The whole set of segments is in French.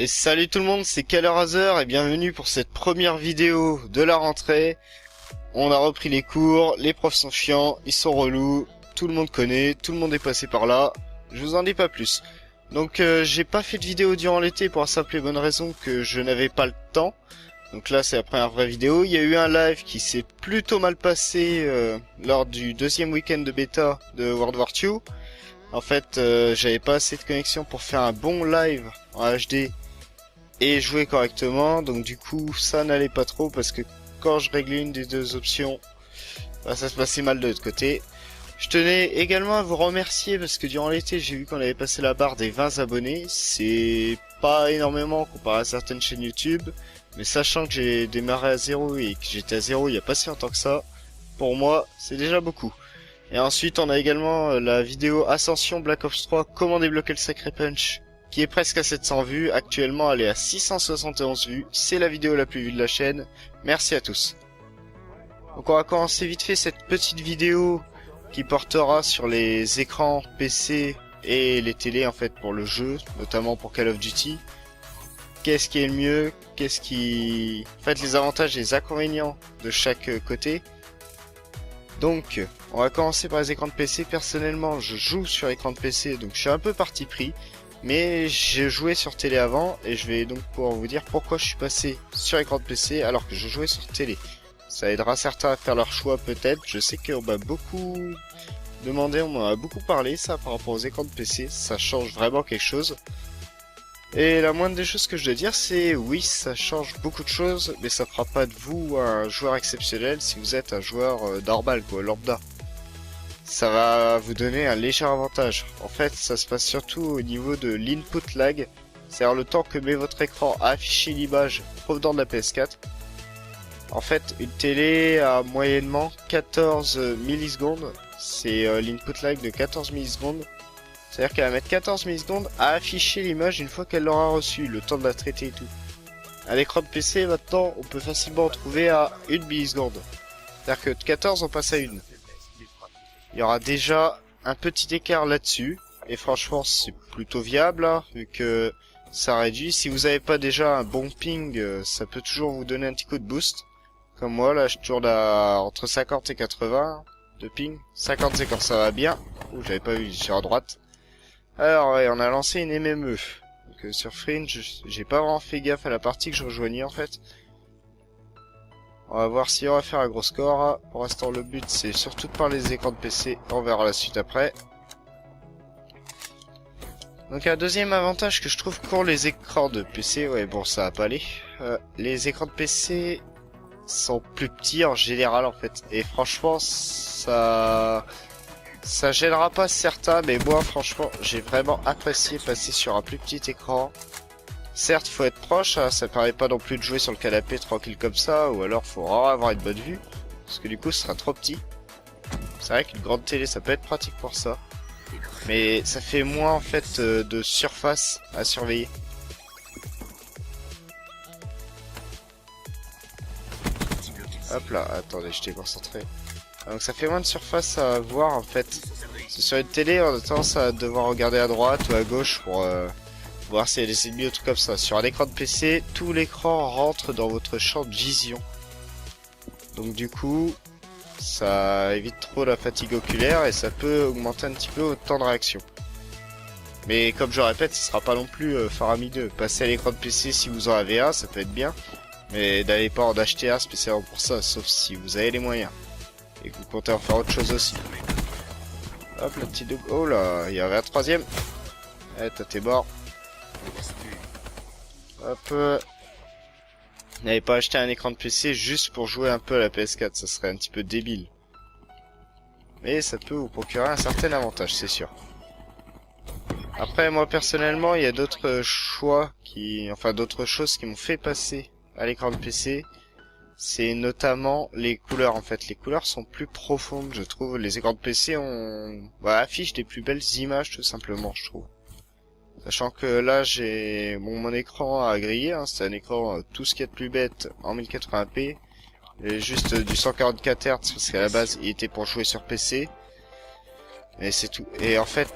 Et salut tout le monde, c'est Calerazer et bienvenue pour cette première vidéo de la rentrée. On a repris les cours, les profs sont chiants, ils sont relous, tout le monde connaît, tout le monde est passé par là. Je vous en dis pas plus. Donc j'ai pas fait de vidéo durant l'été pour la simple et bonne raison que je n'avais pas le temps. Donc là c'est la première vraie vidéo. Il y a eu un live qui s'est plutôt mal passé lors du deuxième week-end de bêta de World War II. En fait j'avais pas assez de connexion pour faire un bon live en HD et jouer correctement, donc du coup ça n'allait pas trop parce que quand je réglais une des deux options, bah, ça se passait mal de l'autre côté. Je tenais également à vous remercier parce que durant l'été j'ai vu qu'on avait passé la barre des 20 abonnés. C'est pas énormément comparé à certaines chaînes YouTube, mais sachant que j'ai démarré à 0 et que j'étais à 0 il y a pas si longtemps que ça, pour moi c'est déjà beaucoup. Et ensuite on a également la vidéo Ascension Black Ops 3, comment débloquer le Sacré Punch, qui est presque à 700 vues. Actuellement elle est à 671 vues, c'est la vidéo la plus vue de la chaîne. Merci à tous. Donc on va commencer vite fait cette petite vidéo qui portera sur les écrans PC et les télés en fait pour le jeu, notamment pour Call of Duty. Qu'est-ce qui est le mieux, qu'est-ce qui... En fait les avantages et les inconvénients de chaque côté. Donc on va commencer par les écrans de PC. Personnellement je joue sur écran de PC, donc je suis un peu parti pris. Mais j'ai joué sur télé avant et je vais donc pouvoir vous dire pourquoi je suis passé sur écran de PC alors que je jouais sur télé. Ça aidera certains à faire leur choix peut-être. Je sais qu'on m'a beaucoup demandé, on m'a beaucoup parlé ça par rapport aux écrans de PC. Ça change vraiment quelque chose. Et la moindre des choses que je dois dire c'est oui, ça change beaucoup de choses, mais ça fera pas de vous un joueur exceptionnel si vous êtes un joueur normal quoi, lambda. Ça va vous donner un léger avantage. En fait, ça se passe surtout au niveau de l'input lag, c'est-à-dire le temps que met votre écran à afficher l'image provenant de la PS4. En fait, une télé a moyennement 14 millisecondes, c'est l'input lag de 14 millisecondes. C'est-à-dire qu'elle va mettre 14 millisecondes à afficher l'image une fois qu'elle l'aura reçue, le temps de la traiter et tout. À l'écran de PC, maintenant, on peut facilement en trouver à 1 milliseconde. C'est-à-dire que de 14, on passe à 1. Il y aura déjà un petit écart là-dessus, et franchement c'est plutôt viable hein, vu que ça réduit. Si vous n'avez pas déjà un bon ping, ça peut toujours vous donner un petit coup de boost. Comme moi là je tourne à entre 50 et 80 de ping. 50 c'est quand ça va bien. Ouh, j'avais pas vu, sur à droite. Alors ouais, on a lancé une MME. Donc sur Fringe, j'ai pas vraiment fait gaffe à la partie que je rejoignais en fait. On va voir si on va faire un gros score. Pour l'instant le but c'est surtout de parler des écrans de PC. On verra la suite après. Donc un deuxième avantage que je trouve pour les écrans de PC, ouais bon ça va pas aller. Les écrans de PC sont plus petits en général en fait. Et franchement ça gênera pas certains, mais moi franchement j'ai vraiment apprécié passer sur un plus petit écran. Certes, faut être proche, hein, ça permet pas non plus de jouer sur le canapé tranquille comme ça, ou alors faut vraiment avoir une bonne vue, parce que du coup ce sera trop petit. C'est vrai qu'une grande télé ça peut être pratique pour ça, mais ça fait moins en fait de surface à surveiller. Hop là, attendez, j'étais concentré. Donc ça fait moins de surface à voir en fait. Sur une télé on a tendance à devoir regarder à droite ou à gauche pour... voir s'il y a des ennemis ou trucs comme ça. Sur un écran de PC, tout l'écran rentre dans votre champ de vision. Donc du coup, ça évite trop la fatigue oculaire et ça peut augmenter un petit peu votre temps de réaction. Mais comme je le répète, ce sera pas non plus faramineux. Passer à l'écran de PC si vous en avez un, ça peut être bien. Mais n'allez pas en acheter un spécialement pour ça, sauf si vous avez les moyens. Et que vous comptez en faire autre chose aussi. Hop, le petit dog. Oh là, il y avait un troisième. Eh, t'es mort. Hop. N'avez pas acheté un écran de PC juste pour jouer un peu à la PS4, ça serait un petit peu débile. Mais ça peut vous procurer un certain avantage, c'est sûr. Après, moi personnellement, il y a d'autres choix enfin d'autres choses qui m'ont fait passer à l'écran de PC. C'est notamment les couleurs en fait. Les couleurs sont plus profondes, je trouve. Les écrans de PC affichent des plus belles images tout simplement, je trouve. Sachant que là j'ai mon écran à griller, hein, c'est un écran tout ce qu'il y a de plus bête en 1080p. Et juste du 144 Hz parce qu'à la base il était pour jouer sur PC. Et c'est tout. Et en fait,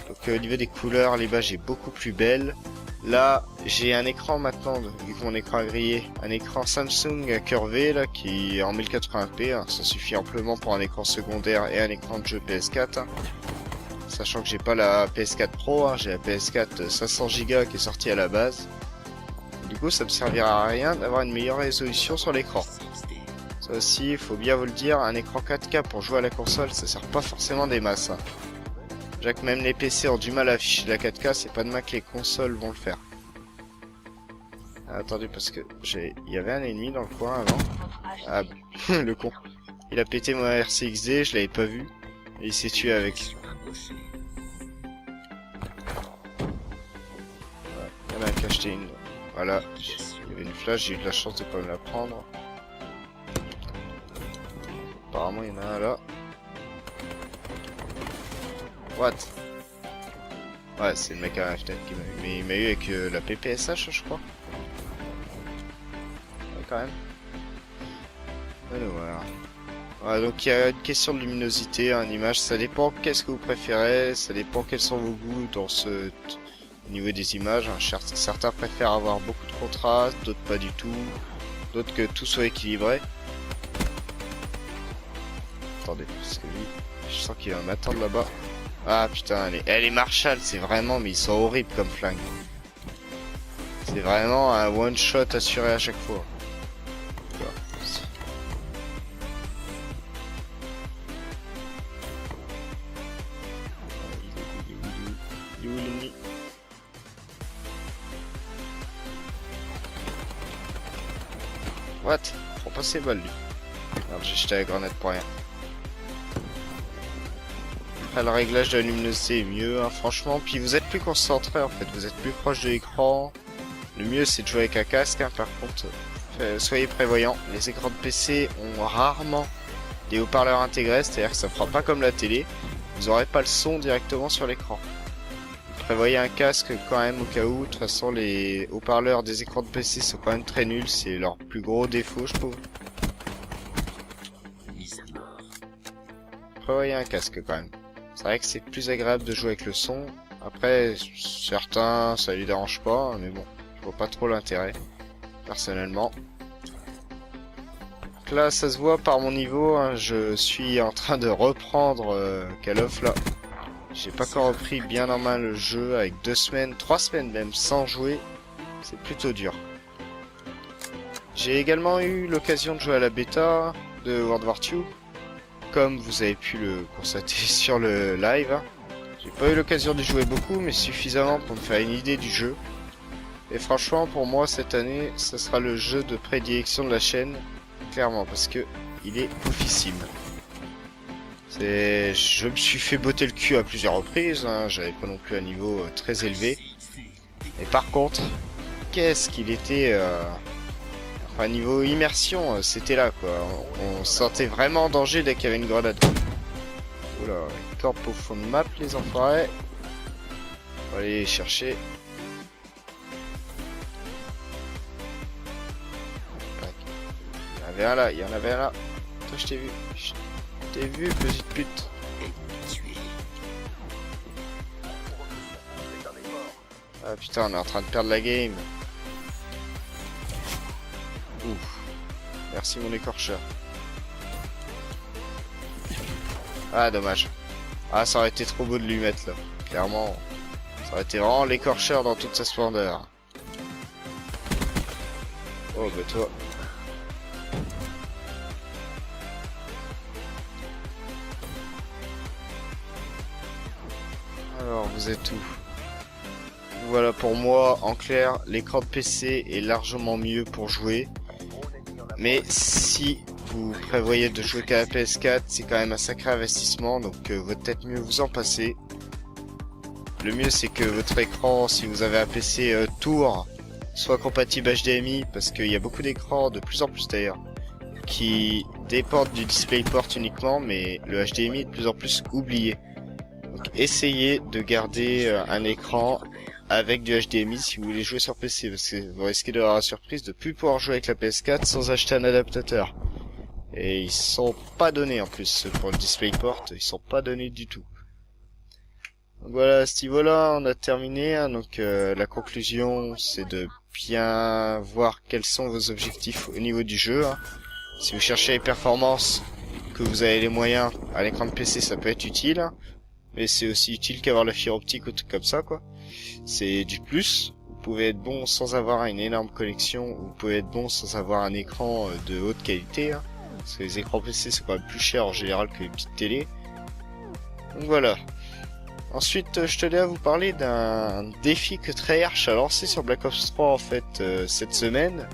donc, au niveau des couleurs, l'image est beaucoup plus belle. Là, j'ai un écran maintenant, vu que mon écran est grillé, un écran Samsung curvé là qui est en 1080p, hein, ça suffit amplement pour un écran secondaire et un écran de jeu PS4. Hein. Sachant que j'ai pas la PS4 Pro, hein, j'ai la PS4 500Go qui est sortie à la base. Du coup, ça me servira à rien d'avoir une meilleure résolution sur l'écran. Ça aussi, il faut bien vous le dire, un écran 4K pour jouer à la console, ça sert pas forcément des masses. Hein. Déjà que même les PC ont du mal à afficher la 4K, c'est pas demain que les consoles vont le faire. Ah, attendez, parce que il y avait un ennemi dans le coin avant. Ah, le con. Il a pété mon RCXD, je l'avais pas vu. Et il s'est tué avec. Il y en a un qui a acheté une. Voilà. Il y avait une flash, j'ai eu de la chance de pas me la prendre. Apparemment, il y en a un là. What? Ouais, c'est le mec à la fenêtre qui m'a eu. Mais il m'a eu avec la PPSH, je crois. Ouais, quand même. Alors, voilà. Voilà, donc il y a une question de luminosité, une image, ça dépend qu'est-ce que vous préférez, ça dépend quels sont vos goûts dans au niveau des images. Hein. Certains préfèrent avoir beaucoup de contraste, d'autres pas du tout, d'autres que tout soit équilibré. Attendez, parce que lui, je sens qu'il va m'attendre là-bas. Ah putain, elle est Marshall, c'est vraiment, mais ils sont horribles comme flingue. C'est vraiment un one shot assuré à chaque fois. Il est où l'ennemi? What? Prends pas ses balles lui. Merde, j'ai jeté la grenade pour rien. Le réglage de la luminosité est mieux, hein, franchement. Puis vous êtes plus concentré en fait, vous êtes plus proche de l'écran. Le mieux c'est de jouer avec un casque, hein, par contre. Soyez prévoyants, les écrans de PC ont rarement des haut-parleurs intégrés, c'est-à-dire que ça fera pas comme la télé. Vous aurez pas le son directement sur l'écran. Prévoyez un casque quand même au cas où. De toute façon, les haut-parleurs des écrans de PC sont quand même très nuls, c'est leur plus gros défaut, je trouve. Prévoyez un casque quand même. C'est vrai que c'est plus agréable de jouer avec le son. Après, certains, ça les dérange pas, mais bon, je vois pas trop l'intérêt, personnellement. Donc là, ça se voit par mon niveau, hein, je suis en train de reprendre Call of là. J'ai pas encore repris bien en main le jeu avec 2 semaines, 3 semaines même sans jouer. C'est plutôt dur. J'ai également eu l'occasion de jouer à la bêta de World War II. Comme vous avez pu le constater sur le live, hein. J'ai pas eu l'occasion d'y jouer beaucoup, mais suffisamment pour me faire une idée du jeu. Et franchement, pour moi, cette année, ça sera le jeu de prédilection de la chaîne, clairement, parce que il est oufissime. Je me suis fait botter le cul à plusieurs reprises, hein. J'avais pas non plus un niveau très élevé. Et par contre, qu'est-ce qu'il était... Enfin, niveau immersion, c'était là quoi. On se sentait vraiment en danger dès qu'il y avait une grenade. Oula, corp au fond de map, les enfoirés. On va aller les chercher. Il y en avait un là, il y en avait un là. Toi, je t'ai vu. Je t'ai vu, petite pute. Ah putain, on est en train de perdre la game. Ouf. Merci mon écorcheur. Ah dommage. Ah ça aurait été trop beau de lui mettre là. Clairement. Ça aurait été vraiment l'écorcheur dans toute sa splendeur. Oh bah toi. Alors vous êtes où? Voilà pour moi, en clair, l'écran de PC est largement mieux pour jouer. Mais si vous prévoyez de jouer qu'à la PS4, c'est quand même un sacré investissement, donc vaut peut-être mieux vous en passer. Le mieux c'est que votre écran, si vous avez un PC Tour, soit compatible HDMI, parce qu'il y a beaucoup d'écrans, de plus en plus d'ailleurs, qui dépendent du DisplayPort uniquement, mais le HDMI est de plus en plus oublié. Donc essayez de garder un écran avec du HDMI si vous voulez jouer sur PC, parce que vous risquez d'avoir la surprise de plus pouvoir jouer avec la PS4 sans acheter un adaptateur. Et ils sont pas donnés en plus pour le DisplayPort, ils sont pas donnés du tout. Donc voilà, à ce niveau-là, on a terminé, hein. Donc la conclusion, c'est de bien voir quels sont vos objectifs au niveau du jeu, hein. Si vous cherchez les performances, que vous avez les moyens, à l'écran de PC, ça peut être utile, hein. Mais c'est aussi utile qu'avoir la fibre optique ou tout comme ça, quoi. C'est du plus. Vous pouvez être bon sans avoir une énorme connexion, vous pouvez être bon sans avoir un écran de haute qualité, hein. Parce que les écrans PC c'est quand même plus cher en général que les petites télé. Donc voilà. Ensuite, je tenais à vous parler d'un défi que Treyarch a lancé sur Black Ops 3 en fait cette semaine.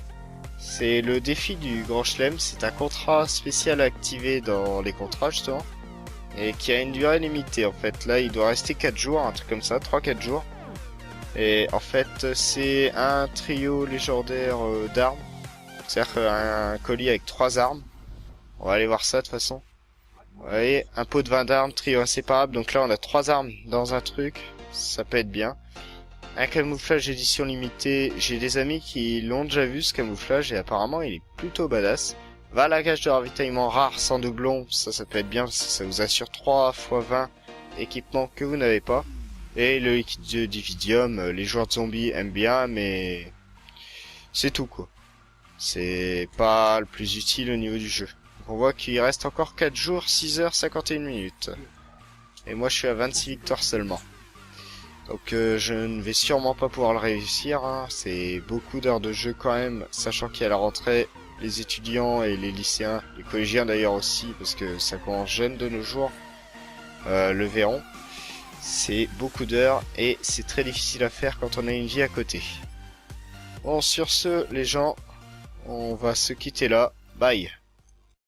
C'est le défi du Grand Chelem. C'est un contrat spécial à activer dans les contrats justement. Et qui a une durée limitée en fait. Là, il doit rester 4 jours, un truc comme ça, 3-4 jours. Et en fait, c'est un trio légendaire d'armes. C'est-à-dire un colis avec 3 armes. On va aller voir ça de toute façon. Vous voyez, un pot de 20 d'armes, trio inséparable. Donc là, on a 3 armes dans un truc. Ça peut être bien. Un camouflage édition limitée. J'ai des amis qui l'ont déjà vu ce camouflage et apparemment il est plutôt badass. Valagage de ravitaillement rare sans doublon. Ça peut être bien parce que ça vous assure 3 x 20 équipements que vous n'avez pas. Et le liquide de Dividium, les joueurs de zombies aiment bien, mais c'est tout quoi. C'est pas le plus utile au niveau du jeu. On voit qu'il reste encore 4 jours, 6h51 minutes. Et moi je suis à 26 victoires seulement. Donc je ne vais sûrement pas pouvoir le réussir, hein. C'est beaucoup d'heures de jeu quand même, sachant qu'il y a la rentrée, les étudiants et les lycéens, les collégiens d'ailleurs aussi, parce que ça commence jeune de nos jours, le verront. C'est beaucoup d'heures et c'est très difficile à faire quand on a une vie à côté. Bon, sur ce les gens, on va se quitter là. Bye.